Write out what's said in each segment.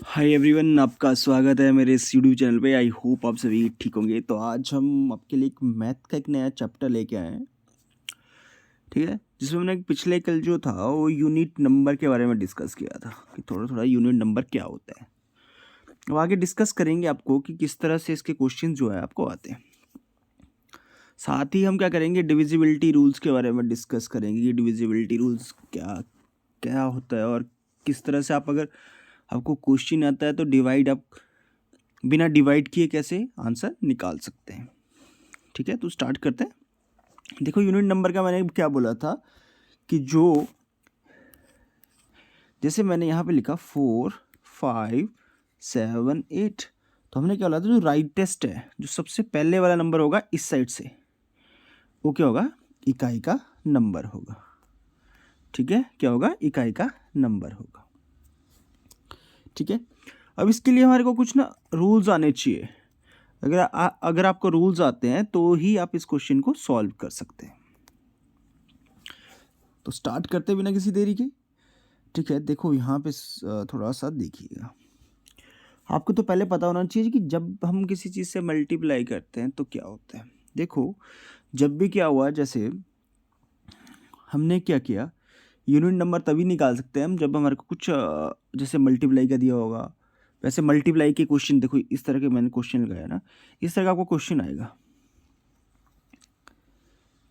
Hi everyone, आपका स्वागत है मेरे इस यूट्यूब चैनल पे। आई होप आप सभी ठीक होंगे। तो आज हम आपके लिए एक मैथ का एक नया चैप्टर लेके आए हैं, ठीक है, जिसमें हमने पिछले कल जो था वो यूनिट नंबर के बारे में डिस्कस किया था कि थोड़ा थोड़ा यूनिट नंबर क्या होता है। अब आगे डिस्कस करेंगे आपको कि किस तरह से इसके क्वेश्चन जो है आपको आते हैं। साथ ही हम क्या करेंगे, डिविजिबिलिटी रूल्स के बारे में डिस्कस करेंगे कि डिविजिबिलिटी रूल्स क्या क्या होता है और किस तरह से आप अगर आपको क्वेश्चन आता है तो डिवाइड आप बिना डिवाइड किए कैसे आंसर निकाल सकते हैं। ठीक है, तो स्टार्ट करते हैं। देखो, यूनिट नंबर का मैंने क्या बोला था कि जो जैसे मैंने यहाँ पे लिखा 4 5 7 8, तो हमने क्या बोला था, जो राइट टेस्ट है, जो सबसे पहले वाला नंबर होगा इस साइड से, वो क्या होगा, इकाई का नंबर होगा। ठीक है, क्या होगा, इकाई का नंबर होगा। ठीक है, अब इसके लिए हमारे को कुछ ना रूल्स आने चाहिए। अगर आपको रूल्स आते हैं तो ही आप इस क्वेश्चन को सॉल्व कर सकते हैं। तो स्टार्ट करते बिना किसी देरी के। ठीक है, देखो यहाँ पे थोड़ा सा देखिएगा। आपको तो पहले पता होना चाहिए कि जब हम किसी चीज़ से मल्टीप्लाई करते हैं तो क्या होता है। देखो, जब भी क्या हुआ, जैसे हमने क्या किया, यूनिट नंबर तभी निकाल सकते हैं हम जब हमारे को कुछ जैसे मल्टीप्लाई का दिया होगा। वैसे मल्टीप्लाई के क्वेश्चन देखो, इस तरह के मैंने क्वेश्चन लगाया ना, इस तरह का आपको क्वेश्चन आएगा।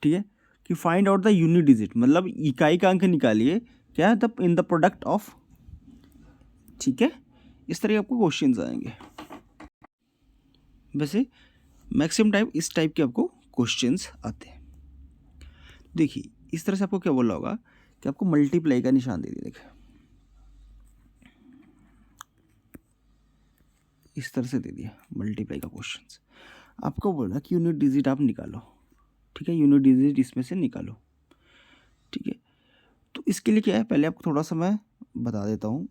ठीक है, कि find out the unit digit, मतलब इकाई का अंक निकालिए, क्या the in the product of. ठीक है, इस तरह के आपको क्वेश्चंस आएंगे। वैसे मैक्सिमम टाइम इस टाइप के आपको क्वेश्चंस आते हैं। देखिए, इस तरह से आपको क्या बोला होगा कि आपको मल्टीप्लाई का निशान दे दिया। देखिए, इस तरह से दे दिया मल्टीप्लाई का क्वेश्चंस। आपको बोला कि यूनिट डिजिट आप निकालो। ठीक है, यूनिट डिजिट इसमें से निकालो। ठीक है, तो इसके लिए क्या है, पहले आपको थोड़ा सा मैं बता देता हूँ,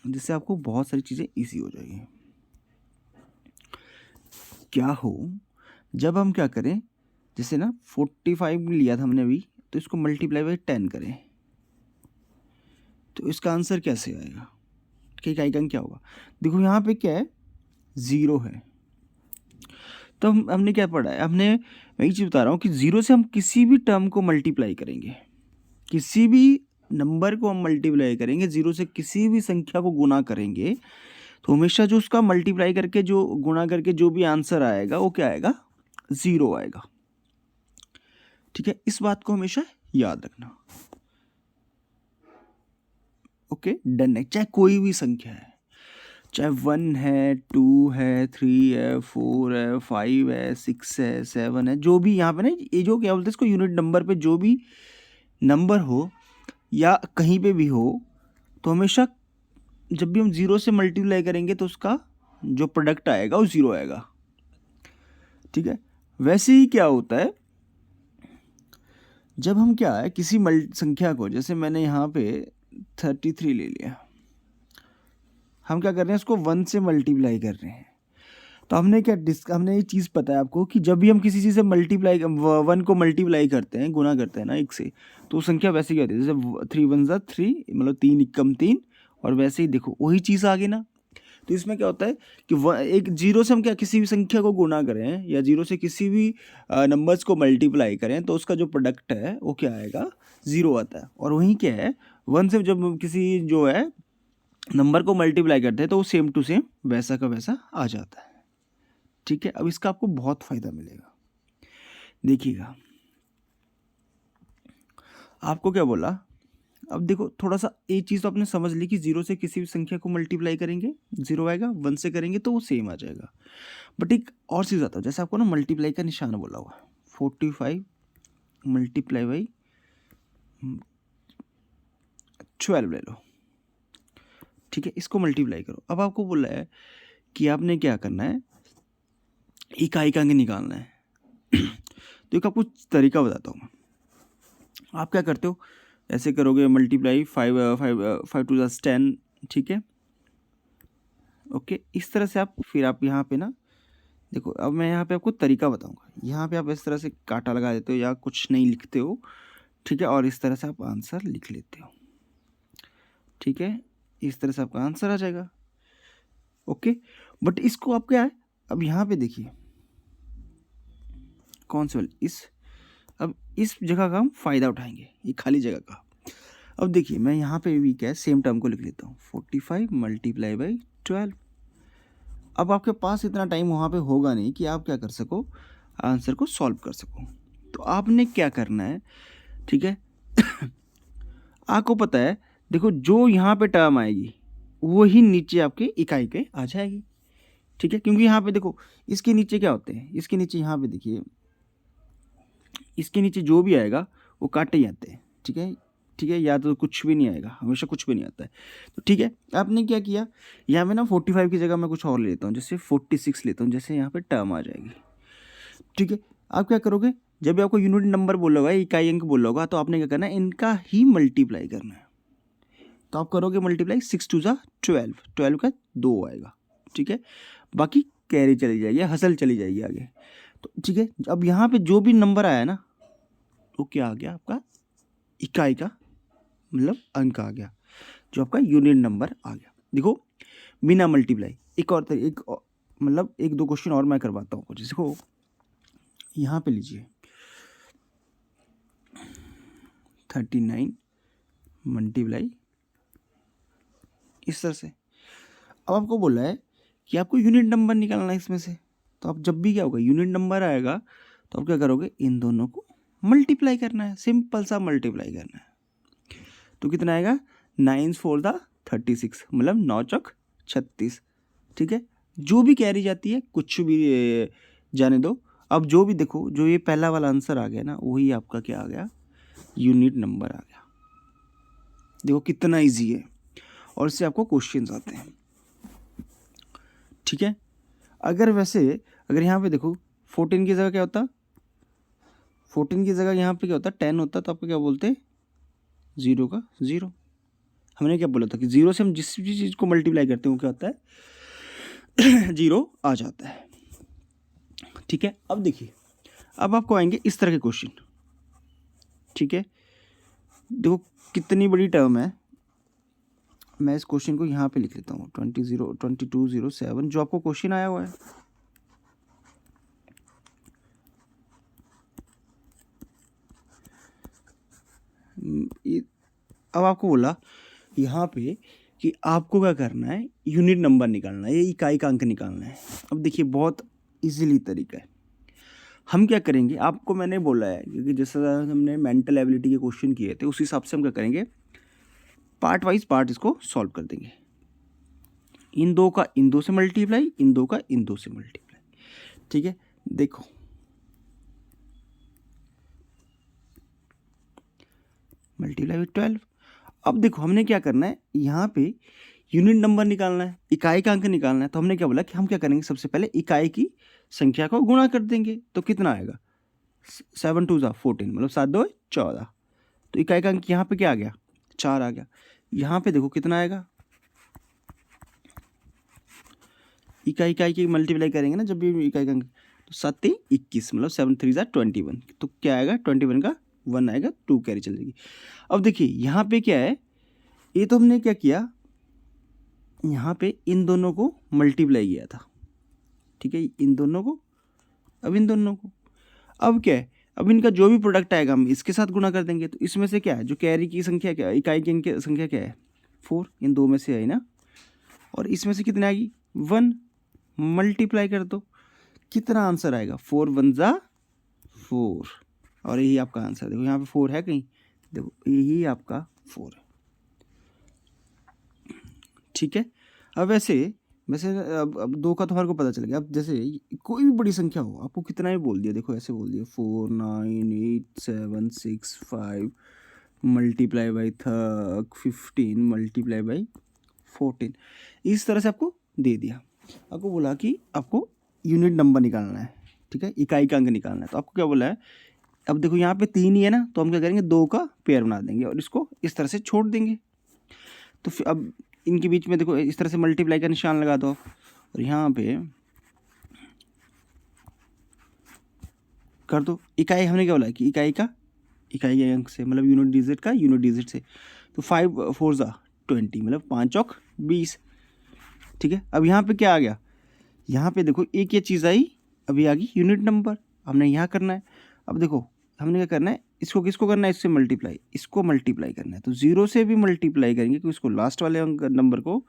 जिससे आपको बहुत सारी चीज़ें ईजी हो जाएगी। क्या हो, जब हम क्या करें, जैसे ना 45 लिया था हमने अभी, तो इसको मल्टीप्लाई बाई 10 करें, तो इसका आंसर कैसे आएगा, कि आइकन क्या होगा। देखो यहाँ पे क्या है, 0 है। तो हमने क्या पढ़ा है, हमने मैं ये चीज़ बता रहा हूँ कि 0 से हम किसी भी टर्म को मल्टीप्लाई करेंगे, किसी भी नंबर को हम मल्टीप्लाई करेंगे, 0 से किसी भी संख्या को गुना करेंगे, तो हमेशा जो उसका मल्टीप्लाई करके, जो गुणा करके जो भी आंसर आएगा वो क्या आएगा, 0 आएगा। ठीक है, इस बात को हमेशा याद रखना। ओके, डन है। चाहे कोई भी संख्या है, चाहे 1 है, 2 है, 3 है, 4 है, 5 है, 6 है, 7 है, जो भी यहाँ पे ना, ये जो क्या बोलते हैं इसको, यूनिट नंबर पे जो भी नंबर हो या कहीं पे भी हो, तो हमेशा जब भी हम 0 से मल्टीप्लाई करेंगे तो उसका जो प्रोडक्ट आएगा वो 0 आएगा। ठीक है, वैसे ही क्या होता है, जब हम क्या है किसी संख्या को, जैसे मैंने यहाँ पे 33 ले लिया, हम क्या कर रहे हैं, उसको 1 से मल्टीप्लाई कर रहे हैं। तो हमने ये चीज़ पता है आपको कि जब भी हम किसी चीज़ से मल्टीप्लाई 1 को मल्टीप्लाई करते हैं, गुना करते हैं ना एक से, तो संख्या वैसे क्या होती है, जैसे 3 1 ज़ा 3, मतलब 3 एकम 3, और वैसे ही देखो वही चीज़ आ गई ना। तो इसमें क्या होता है कि एक 0 से हम क्या किसी भी संख्या को गुना करें या 0 से किसी भी नंबर्स को मल्टीप्लाई करें, तो उसका जो प्रोडक्ट है वो क्या आएगा, 0 आता है। और वहीं क्या है, 1 से जब हम किसी जो है नंबर को मल्टीप्लाई करते हैं तो वो सेम टू सेम वैसा का वैसा आ जाता है। ठीक है, अब इसका आपको बहुत फ़ायदा मिलेगा। देखिएगा, आपको क्या बोला, अब देखो थोड़ा सा एक चीज़ तो आपने समझ ली कि 0 से किसी भी संख्या को मल्टीप्लाई करेंगे 0 आएगा, 1 से करेंगे तो वो सेम आ जाएगा। बट एक और चीज़ आता है, जैसे आपको ना मल्टीप्लाई का निशान बोला हुआ, 45 मल्टीप्लाई बाई 12 ले लो। ठीक है, इसको मल्टीप्लाई करो। अब आपको बोला है कि आपने क्या करना है, इकाई का अंक निकालना है। तो एक आपको तरीका बताता हूँ। आप क्या करते हो, ऐसे करोगे, मल्टीप्लाई 5 टू 10। ठीक है, ओके, इस तरह से आप फिर आप यहाँ पे ना देखो, अब मैं यहाँ पे आपको तरीका बताऊंगा। यहाँ पे आप इस तरह से कांटा लगा देते हो या कुछ नहीं लिखते हो। ठीक है, और इस तरह से आप आंसर लिख लेते हो। ठीक है, इस तरह से आपका आंसर आ जाएगा। ओके, बट इसको आप क्या है, अब यहाँ पे देखिए कौन से वाले, अब इस जगह का हम फ़ायदा उठाएंगे, ये खाली जगह का। अब देखिए मैं यहाँ पे भी क्या है सेम टर्म को लिख लेता हूँ, 45 मल्टीप्लाई बाई 12। अब आपके पास इतना टाइम वहाँ पे होगा नहीं कि आप क्या कर सको, आंसर को सॉल्व कर सको। तो आपने क्या करना है, ठीक है आपको पता है, देखो जो यहाँ पे टर्म आएगी वही नीचे आपके इकाई पे आ जाएगी, ठीक है, क्योंकि यहाँ पे देखो इसके नीचे क्या होते हैं, इसके नीचे यहाँ पे देखिए, इसके नीचे जो भी आएगा वो काटे ही आते हैं, ठीक है, ठीक है, या तो कुछ भी नहीं आएगा, हमेशा कुछ भी नहीं आता है। तो ठीक है, आपने क्या किया, यहाँ पे ना 45 की जगह मैं कुछ और लेता हूँ, जैसे 46 लेता हूँ, जैसे यहाँ पे टर्म आ जाएगी, ठीक है। आप क्या करोगे, जब भी आपको यूनिट नंबर बोला होगा, इकाई अंक बोला होगा, तो आपने क्या करना है, इनका ही मल्टीप्लाई करना है। तो आप करोगे मल्टीप्लाई, 6 2 जा 12, 12 का 2 आएगा, ठीक है, बाकी कैरी चली जाएगी, हसल चली जाएगी आगे। तो ठीक है, अब यहाँ पे जो भी नंबर आया ना, वो क्या आ गया आपका, इकाई का मतलब अंक आ गया, जो आपका यूनिट नंबर आ गया। देखो बिना मल्टीप्लाई, एक मतलब एक दो क्वेश्चन और मैं करवाता हूँ, जैसे देखो यहाँ पे लीजिए 39 मल्टीप्लाई इस तरह से। अब आपको बोला है कि आपको यूनिट नंबर निकालना है इसमें से, तो आप जब भी क्या होगा, यूनिट नंबर आएगा तो आप क्या करोगे, इन दोनों को मल्टीप्लाई करना है, सिंपल सा मल्टीप्लाई करना है। तो कितना आएगा, 9 4 36, मतलब 9 चौक 36, ठीक है। जो भी कैरी जाती है कुछ भी जाने दो। अब जो भी देखो, जो ये पहला वाला आंसर आ गया ना, वही आपका क्या आ गया, यूनिट नंबर आ गया। देखो कितना इजी है, और इससे आपको क्वेश्चंस आते हैं, ठीक है। अगर यहाँ पे देखो 14 की जगह क्या होता, 14 की जगह यहाँ पे क्या होता, 10 होता, तो आपको क्या बोलते, 0 का 0। हमने क्या बोला था कि 0 से हम जिस भी चीज़ को मल्टीप्लाई करते हैं वो क्या होता है 0 आ जाता है, ठीक है। अब देखिए, अब आपको आएंगे इस तरह के क्वेश्चन, ठीक है। देखो कितनी बड़ी टर्म है, मैं इस क्वेश्चन को यहाँ पे लिख लेता हूँ, 2207 जो आपको क्वेश्चन आया हुआ है। अब आपको बोला यहाँ पे कि आपको क्या करना है, यूनिट नंबर निकालना है, ये इकाई का अंक निकालना है। अब देखिए बहुत इजीली तरीका है, हम क्या करेंगे, आपको मैंने बोला है क्योंकि जैसा हमने मेंटल एबिलिटी के क्वेश्चन किए थे, उस हिसाब से हम क्या करेंगे, पार्ट वाइज पार्ट इसको सॉल्व कर देंगे। इन दो का इन दो से मल्टीप्लाई, इन दो का इन दो से मल्टीप्लाई, ठीक है। देखो मल्टीप्लाई विथ 12। अब देखो हमने क्या करना है, यहाँ पे यूनिट नंबर निकालना है, इकाई का अंक निकालना है। तो हमने क्या बोला कि हम क्या करेंगे, सबसे पहले इकाई की संख्या को गुणा कर देंगे, तो कितना आएगा, 7 2 14, मतलब 7 2 14। तो इकाई का अंक यहाँ पे क्या आ गया, 4 आ गया। यहाँ पे देखो कितना आएगा, इकाई की मल्टीप्लाई करेंगे ना जब भी इकाई का अंक, तो 7 3 21, मतलब 7 3 21। तो क्या आएगा, 21 का 1 आएगा, 2 कैरी चल जाएगी। अब देखिए यहाँ पे क्या है, ये तो हमने क्या किया, यहाँ पे इन दोनों को मल्टीप्लाई किया था, ठीक है, इन दोनों को, अब इन दोनों को, अब क्या है, अब इनका जो भी प्रोडक्ट आएगा हम इसके साथ गुणा कर देंगे। तो इसमें से क्या है, जो कैरी की संख्या क्या है, इकाई की संख्या क्या है, 4, इन दो में से आई ना, और इसमें से कितनी आएगी, 1, मल्टीप्लाई कर दो, कितना आंसर आएगा, 4 1 4, और यही आपका आंसर। देखो यहाँ पे 4 है कहीं, देखो यही आपका 4 है, ठीक है। अब वैसे अब 2 का तो हमारे को पता चल गया। अब जैसे कोई भी बड़ी संख्या हो, आपको कितना ही बोल दिया, देखो ऐसे बोल दिया 4 9 8 7 6 5 मल्टीप्लाई बाई 15 मल्टीप्लाई बाई 14, इस तरह से आपको दे दिया। आपको बोला कि आपको यूनिट नंबर निकालना है, ठीक है, इकाई का अंक निकालना है। तो आपको क्या बोला है, अब देखो यहाँ पे 3 ही है ना, तो हम क्या करेंगे, 2 का पेयर बना देंगे और इसको इस तरह से छोड़ देंगे। तो फिर अब इनके बीच में देखो इस तरह से मल्टीप्लाई का निशान लगा दो, और यहाँ पे कर दो। इकाई हमने क्या बोला कि इकाई के अंक से, मतलब यूनिट डिजिट से। तो 5 4 20, मतलब 5 चौक 20, ठीक है, अब यहाँ पे क्या आ गया, यहाँ पे देखो एक ये चीज़ आई, अभी आ गई यूनिट नंबर, हमने यहाँ करना है। अब देखो हमने क्या करना है, इसको किसको करना है, इससे मल्टीप्लाई, इसको मल्टीप्लाई करना है, तो 0 से भी मल्टीप्लाई करेंगे कि उसको लास्ट वाले अंक नंबर को,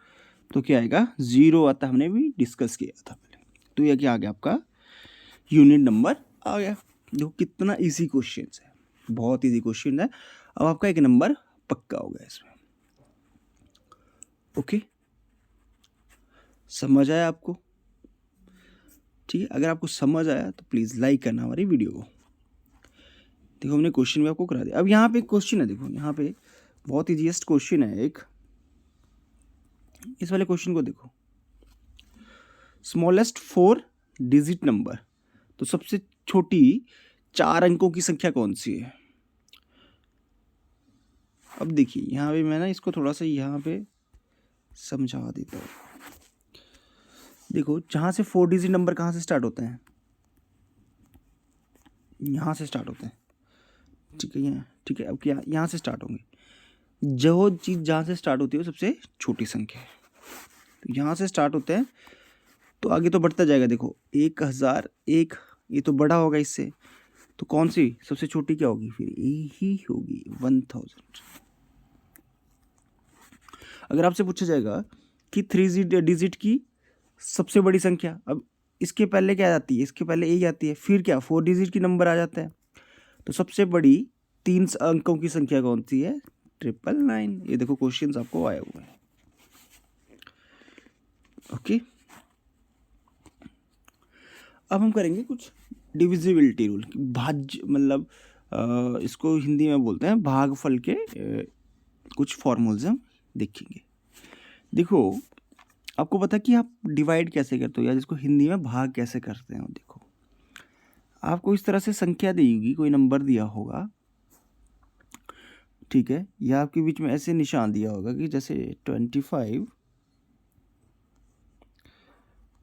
तो क्या आएगा 0 आता, हमने भी डिस्कस किया था पहले। तो यह क्या आ गया आपका यूनिट नंबर आ गया। देखो कितना इजी क्वेश्चन है, बहुत इजी क्वेश्चन है। अब आपका एक नंबर पक्का हो गया इसमें। ओके, समझ आया आपको? ठीक है, अगर आपको समझ आया तो प्लीज़ लाइक करना हमारी वीडियो को। देखो हमने क्वेश्चन भी आपको करा दिया। अब यहाँ पे एक क्वेश्चन है, देखो यहाँ पे बहुत इजीएस्ट क्वेश्चन है एक, इस वाले क्वेश्चन को देखो, स्मॉलेस्ट 4 डिजिट नंबर, तो सबसे छोटी 4 अंकों की संख्या कौन सी है। अब देखिए यहाँ पे मैं ना इसको थोड़ा सा यहाँ पे समझा देता हूँ। देखो जहाँ से 4 डिजिट नंबर कहाँ से स्टार्ट होते हैं, यहाँ से स्टार्ट होते हैं, ठीक है, यहाँ, ठीक है। अब क्या यहाँ से स्टार्ट होंगे, जो चीज़ जहाँ से स्टार्ट होती है वो सबसे छोटी संख्या है, तो यहाँ से स्टार्ट होते हैं, तो आगे तो बढ़ता जाएगा। देखो 1001, ये तो बड़ा होगा इससे, तो कौन सी सबसे छोटी क्या होगी, फिर यही होगी 1000। अगर आपसे पूछा जाएगा कि 3 डिजिट की सबसे बड़ी संख्या, अब इसके पहले क्या आती है, इसके पहले ए आती है, फिर क्या 4 डिजिट की नंबर आ जाता है, तो सबसे बड़ी 3 अंकों की संख्या कौन सी है, 999। ये देखो क्वेश्चंस आपको आए हुए हैं। ओके, अब हम करेंगे कुछ डिविजिबिलिटी रूल, भाज्य मतलब इसको हिंदी में बोलते हैं भागफल के कुछ फॉर्मूल्स हम देखेंगे। देखो आपको पता है कि आप डिवाइड कैसे करते हो, या जिसको हिंदी में भाग कैसे करते हैं। देखो आपको इस तरह से संख्या दी होगी, कोई नंबर दिया होगा, ठीक है, या आपके बीच में ऐसे निशान दिया होगा कि जैसे 25,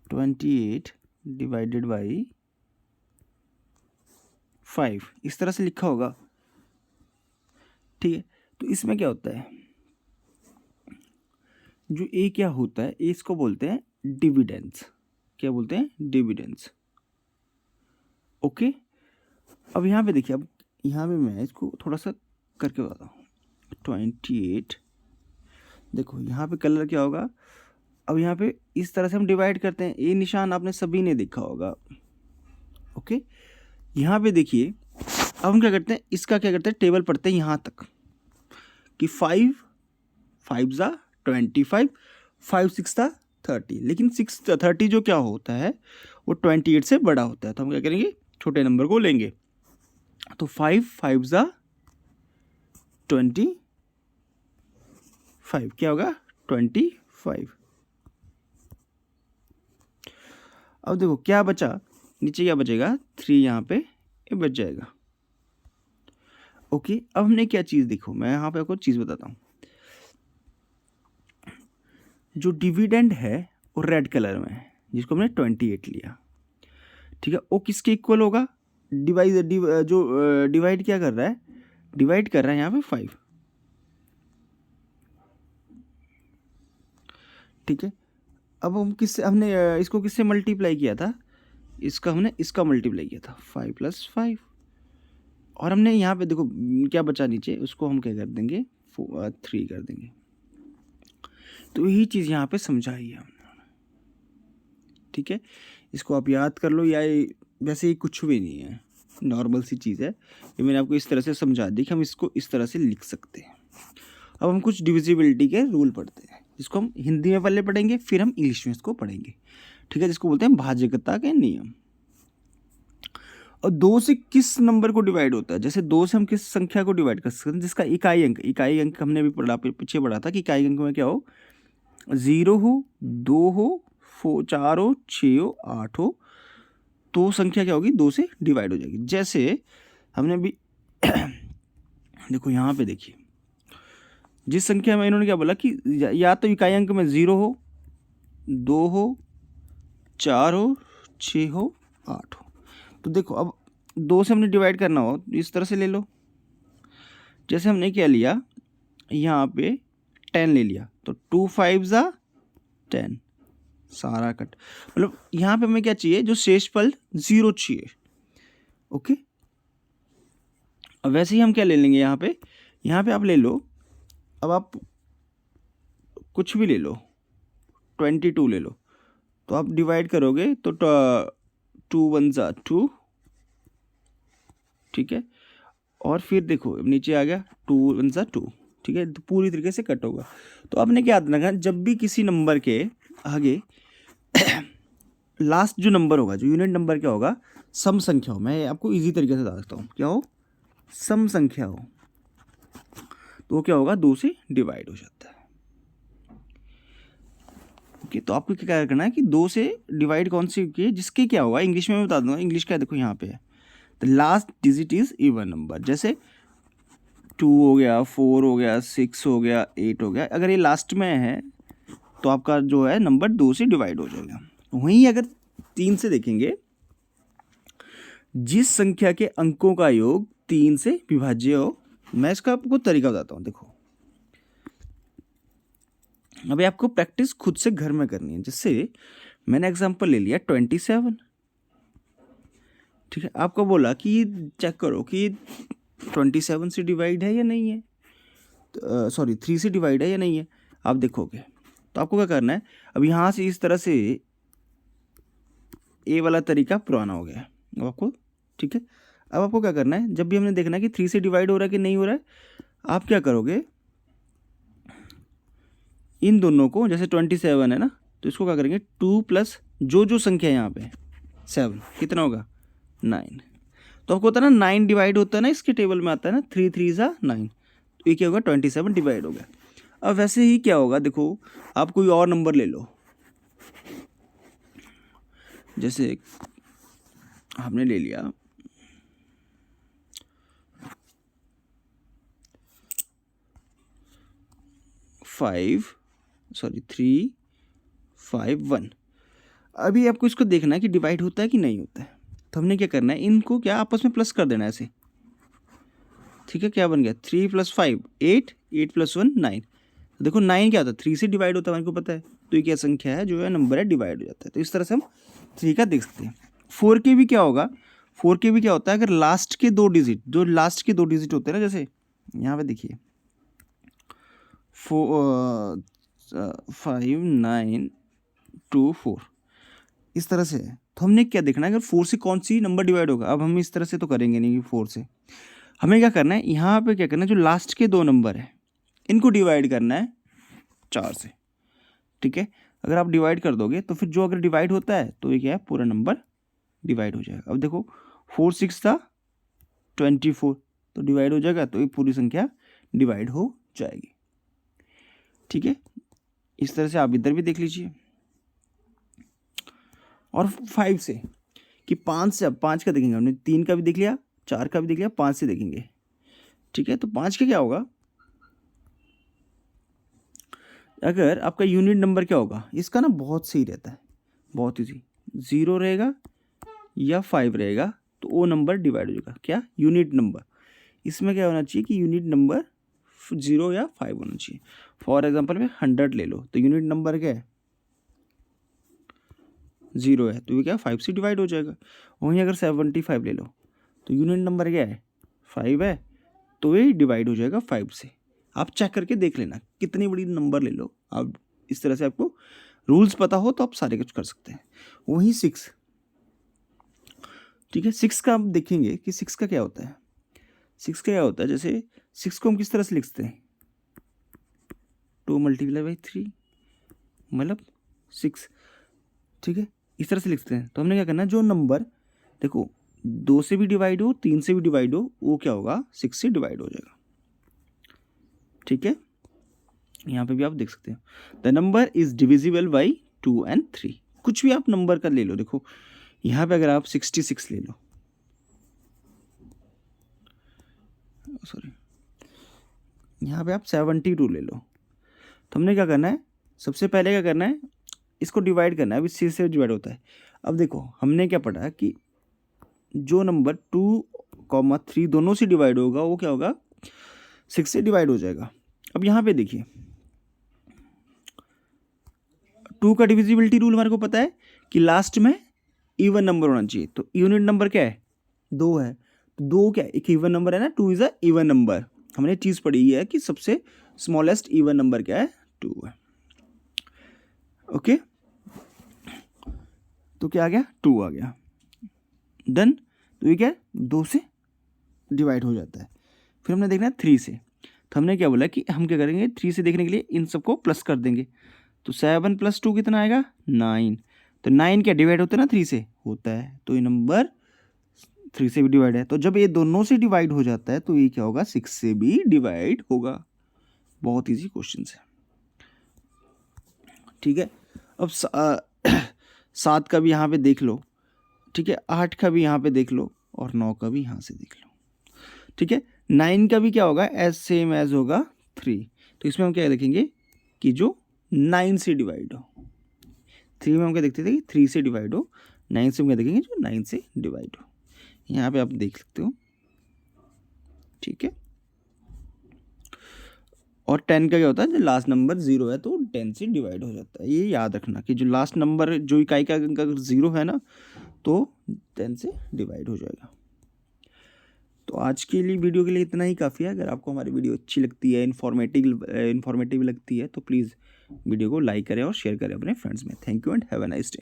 28 डिवाइडेड बाई 5, इस तरह से लिखा होगा, ठीक है। तो इसमें क्या होता है, जो ए क्या होता है, ए इसको बोलते हैं डिविडेंड्स, क्या बोलते हैं, डिविडेंड्स। ओके, अब यहाँ पे देखिए, अब यहाँ पे मैं इसको थोड़ा सा करके बताता हूँ। 28, देखो यहाँ पे कलर क्या होगा, अब यहाँ पे इस तरह से हम डिवाइड करते हैं, ये निशान आपने सभी ने देखा होगा। ओके, यहाँ पे देखिए, अब हम क्या करते हैं, इसका क्या करते हैं, टेबल पढ़ते हैं यहाँ तक कि 5 5 ज़ा 25, 5 6 ज़ा 30, लेकिन 30 जो क्या होता है वो 28 से बड़ा होता है, तो हम क्या करेंगे, छोटे नंबर को लेंगे, तो 5 5 ज़ा 25, क्या होगा 25। अब देखो क्या बचा, नीचे क्या बचेगा, 3 यहाँ पे ये बच जाएगा। ओके, अब हमने क्या चीज़, देखो मैं यहाँ पे आपको चीज़ बताता हूँ, जो डिविडेंड है वो रेड कलर में है, जिसको हमने 28 लिया, ठीक है, वो किसके इक्वल होगा, जो डिवाइड क्या कर रहा है, डिवाइड कर रहा है यहाँ पे 5, ठीक है। अब हम किससे, हमने इसको किससे मल्टीप्लाई किया था, हमने इसका मल्टीप्लाई किया था 5 + 5, और हमने यहाँ पे देखो क्या बचा नीचे, उसको हम क्या कर देंगे, 3 कर देंगे। तो यही चीज़ यहाँ पे समझाई है हमने, ठीक है। इसको आप याद कर लो, या वैसे ही कुछ भी नहीं है, नॉर्मल सी चीज़ है, ये मैंने आपको इस तरह से समझा दी कि हम इसको इस तरह से लिख सकते हैं। अब हम कुछ डिविजिबिलिटी के रूल पढ़ते हैं, जिसको हम हिंदी में पहले पढ़ेंगे, फिर हम इंग्लिश में इसको पढ़ेंगे, ठीक है, जिसको बोलते हैं भाज्यता के नियम। और 2 से किस नंबर को डिवाइड होता है, जैसे 2 से हम किस संख्या को डिवाइड कर सकते हैं, जिसका इकाई अंक हमने भी पढ़ा, पीछे पढ़ा था कि इकाई अंक में क्या हो, 0 हो, 2 हो, 4 हो, 6 हो, 8 हो, तो संख्या क्या होगी, 2 से डिवाइड हो जाएगी। जैसे हमने भी देखो यहाँ पे देखिए, जिस संख्या में इन्होंने क्या बोला कि या तो इकाई अंक में 0 हो, 2 हो, 4 हो, 6 हो, 8 हो, तो देखो अब 2 से हमने डिवाइड करना हो तो इस तरह से ले लो, जैसे हमने क्या लिया, यहाँ पे 10 ले लिया, तो 2 5 ज़ा 10, सारा कट, मतलब यहाँ पे हमें क्या चाहिए, जो शेषफल 0 चाहिए। ओके, अब वैसे ही हम क्या ले लेंगे यहाँ पे आप ले लो, अब आप कुछ भी ले लो, 22 ले लो, तो आप डिवाइड करोगे तो 2 1 जा 2, ठीक है, और फिर देखो नीचे आ गया 2 1 जा 2, ठीक है, तो पूरी तरीके से कट होगा। तो आपने क्या याद रखना, जब भी किसी नंबर के आगे लास्ट जो नंबर होगा, जो यूनिट नंबर क्या होगा, सम संख्या हो, मैं आपको इजी तरीके से बता सकता हूँ, क्या हो, सम संख्या हो, तो वो क्या होगा, 2 से डिवाइड हो जाता है। ओके, तो आपको क्या करना है कि 2 से डिवाइड कौन सी की, जिसके क्या होगा, इंग्लिश में मैं बता दूंगा, इंग्लिश का देखो यहाँ पे है, the last digit is even number, जैसे 2 हो गया, 4 हो गया, 6 हो गया, 8 हो गया, अगर ये लास्ट में है तो आपका जो है नंबर 2 से डिवाइड हो जाएगा। वहीं अगर 3 से देखेंगे, जिस संख्या के अंकों का योग 3 से विभाज्य हो, मैं इसका आपको तरीका बताता हूँ। देखो अभी आपको प्रैक्टिस खुद से घर में करनी है। जैसे मैंने एग्जांपल ले लिया 27, ठीक है, आपको बोला कि चेक करो कि 27 से डिवाइड है या नहीं है, सॉरी 3 से डिवाइड है या नहीं है, आप देखोगे तो आपको क्या करना है, अब यहाँ से इस तरह से ए वाला तरीका पुराना हो गया अब आपको, ठीक है। अब आपको क्या करना है, जब भी हमने देखना है कि 3 से डिवाइड हो रहा है कि नहीं हो रहा है, आप क्या करोगे, इन दोनों को, जैसे 27 है ना, तो इसको क्या करेंगे 2 प्लस जो संख्या यहाँ पे 7, कितना होगा 9, तो आपको होता है ना 9 डिवाइड होता है ना, इसके टेबल में आता है ना 3 3 जा 9, तो ये क्या होगा 27 डिवाइड हो गया। अब वैसे ही क्या होगा, देखो आप कोई और नंबर ले लो, जैसे आपने ले लिया 3 5 1, अभी आपको इसको देखना है कि डिवाइड होता है कि नहीं होता है, तो हमने क्या करना है, इनको क्या आपस में प्लस कर देना है ऐसे, ठीक है, क्या बन गया 3 + 5 8, 8 + 1 9, देखो 9 क्या होता है 3 से डिवाइड होता है, हमको पता है, तो ये क्या संख्या है, जो है नंबर है, डिवाइड हो जाता है। तो इस तरह से हम 3 का देख सकते हैं। 4 के भी क्या होगा, 4 के भी क्या होता है, अगर लास्ट के 2 डिजिट, जो लास्ट के 2 डिजिट होते हैं ना, जैसे यहाँ पे देखिए 5 9 2 4, इस तरह से है, तो हमने क्या देखना है, अगर 4 से कौन सी नंबर डिवाइड होगा। अब हम इस तरह से तो करेंगे नहीं कि 4 से, हमें क्या करना है, यहाँ पे क्या करना है, जो लास्ट के 2 नंबर है इनको डिवाइड करना है 4 से, ठीक है। अगर आप डिवाइड कर दोगे तो फिर जो अगर डिवाइड होता है तो ये क्या है, पूरा नंबर डिवाइड हो जाएगा। अब देखो 4 6 था 24, तो डिवाइड हो जाएगा, तो ये पूरी संख्या डिवाइड हो जाएगी, ठीक है। इस तरह से आप इधर भी देख लीजिए। और 5 से कि 5 से, अब 5 का देखेंगे, हमने 3 का भी देख लिया, 4 का भी देख लिया, 5 से देखेंगे, ठीक है। तो 5 का क्या होगा, अगर आपका यूनिट नंबर क्या होगा, इसका ना बहुत सही रहता है, बहुत ईजी, 0 रहेगा या 5 रहेगा, तो वो नंबर डिवाइड हो जाएगा, क्या यूनिट नंबर। इसमें क्या होना चाहिए कि यूनिट नंबर 0 या 5 होना चाहिए। फॉर एग्जांपल में 100 ले लो, तो यूनिट नंबर क्या है 0 है, तो ये क्या 5 से डिवाइड हो जाएगा। वहीं अगर 75 ले लो, तो यूनिट नंबर क्या है 5 है, तो ये डिवाइड हो जाएगा 5 से। आप चेक करके देख लेना, कितनी बड़ी नंबर ले लो आप, इस तरह से आपको रूल्स पता हो तो आप सारे कुछ कर सकते हैं। वहीं 6, ठीक है, 6 का आप देखेंगे कि 6 का क्या होता है, 6 का क्या होता है, जैसे 6 को हम किस तरह से लिखते हैं, 2 × 3 मतलब 6, ठीक है, इस तरह से लिखते हैं। तो हमने क्या करना है, जो नंबर देखो 2 से भी डिवाइड हो, 3 से भी डिवाइड हो, वो क्या होगा 6 से डिवाइड हो जाएगा, ठीक है। यहाँ पे भी आप देख सकते हैं, the number is divisible by 2 and 3, कुछ भी आप नंबर का ले लो। देखो यहाँ पे अगर आप 66 ले लो, सॉरी यहाँ पे आप 72 ले लो, तो हमने क्या करना है, सबसे पहले क्या करना है, इसको डिवाइड करना है, अभी 6 से डिवाइड होता है। अब देखो हमने क्या पढ़ा कि जो नंबर 2, 3 दोनों से डिवाइड होगा, वो क्या होगा 6 से डिवाइड हो जाएगा। अब यहाँ पे देखिए 2 का डिविजिबिलिटी रूल हमारे को पता है कि लास्ट में इवन नंबर होना चाहिए। तो यूनिट नंबर क्या है? 2 है। तो 2 क्या है? एक इवन नंबर है ना, 2 इज अ इवन नंबर। हमने चीज़ पढ़ी है कि सबसे स्मॉलेस्ट इवन नंबर क्या है? 2 है। ओके, तो क्या आ गया? 2 आ गया। डन। तो ये क्या है? 2 से डिवाइड हो जाता है। फिर हमने देखना है 3 से। तो हमने क्या बोला कि हम क्या करेंगे, 3 से देखने के लिए इन सबको प्लस कर देंगे। तो 7 + 2 कितना आएगा? 9। तो 9 क्या डिवाइड होता है ना 3 से? होता है। तो ये नंबर 3 से भी डिवाइड है। तो जब ये दोनों से डिवाइड हो जाता है तो ये क्या होगा? 6 से भी डिवाइड होगा। बहुत ईजी क्वेश्चन है। ठीक है, अब 7 का भी यहाँ पे देख लो। ठीक है, 8 का भी यहाँ पे देख लो और 9 का भी यहाँ से देख लो। ठीक है, 9 का भी क्या होगा? एज सेम एज होगा 3। तो इसमें हम क्या देखेंगे कि जो 9 से डिवाइड हो। 3 में हम क्या देखते थे कि 3 से डिवाइड हो। 9 से हम क्या देखेंगे? जो 9 से डिवाइड हो। यहाँ पे आप देख सकते हो। ठीक है, और 10 का क्या होता है? जो लास्ट नंबर 0 है तो 10 से डिवाइड हो जाता है। ये याद रखना कि जो लास्ट नंबर जो इकाई का अगर 0 है ना तो 10 से डिवाइड हो जाएगा। तो आज के लिए वीडियो के लिए इतना ही काफ़ी है। अगर आपको हमारी वीडियो अच्छी लगती है, इन्फॉर्मेटिव लगती है तो प्लीज़ वीडियो को लाइक करें और शेयर करें अपने फ्रेंड्स में। Thank you and have a nice day.